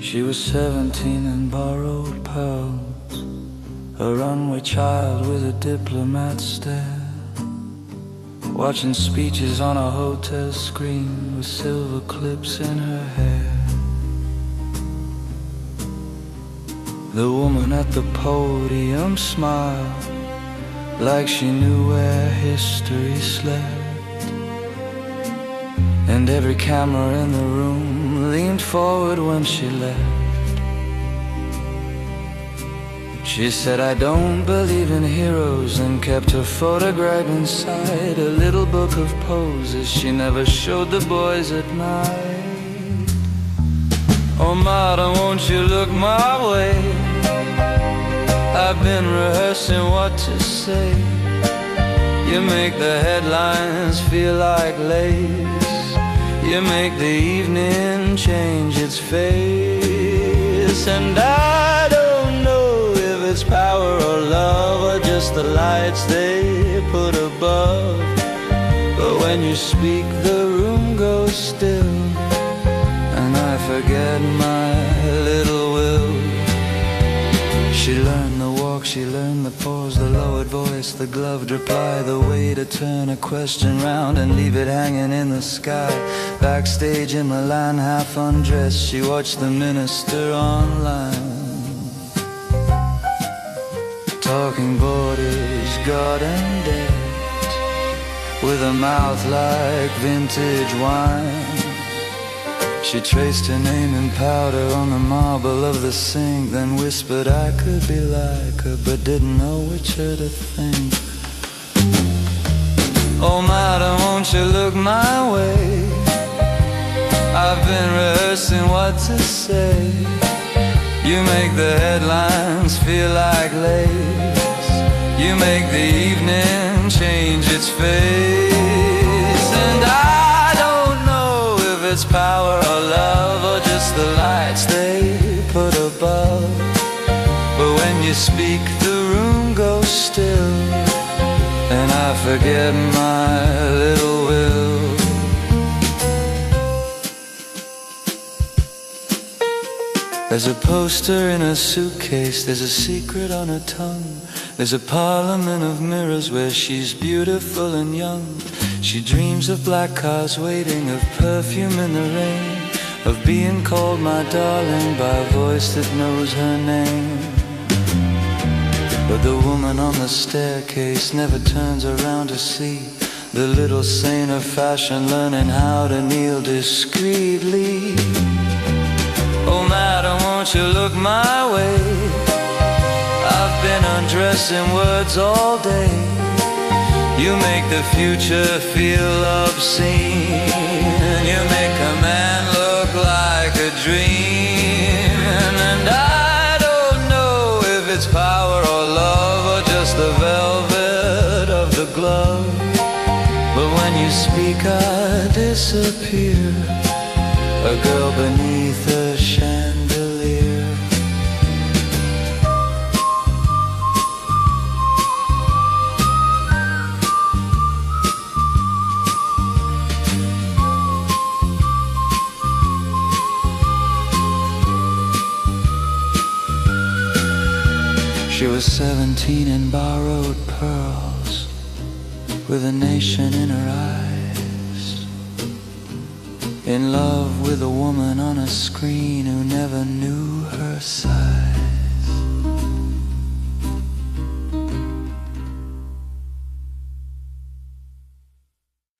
She was 17 and borrowed pearls, a runway child with a diplomat stare, watching speeches on a hotel screen with silver clips in her hair. The woman at the podium smiled like she knew where history slept, and every camera in the room leaned forward when she left. She said, "I don't believe in heroes," and kept her photograph inside a little book of poses she never showed the boys at night. "Oh, madam, won't you look my way? I've been rehearsing what to say. You make the headlines feel like lace. You make the evening change its face. And I don't know if it's power or love, or just the lights they put above, but when you speak the room goes still, and I forget my little will." She learned the walk, she learned the pause, the lowered voice, the gloved reply, the way to turn a question round and leave it hanging in the sky. Backstage in Milan, half undressed, she watched the minister online, talking borders, God and debt, with a mouth like vintage wine. She traced her name in powder on the marble of the sink, then whispered I could be like her, but didn't know which her to think. "Oh, madam, won't you look my way? I've been rehearsing what to say. You make the headlines feel like lace. You make the evening change its face. And I don't know if it's power or love, or just the lights they put above, but when you speak the room goes still, and I forget my little will." There's a poster in a suitcase, there's a secret on her tongue, there's a parliament of mirrors where she's beautiful and young. She dreams of black cars waiting, of perfume in the rain, of being called my darling by a voice that knows her name. But the woman on the staircase never turns around to see the little saint of fashion learning how to kneel discreetly. "Oh, madam, won't you look my way? I've been undressing words all day. You make the future feel obscene. You make a man look like a dream. And I don't know if it's power or love, or just the velvet of the glove, but when you speak I disappear, a girl beneath a chandelier." She was 17 and borrowed pearls, with a nation in her eyes, in love with a woman on a screen who never knew her size.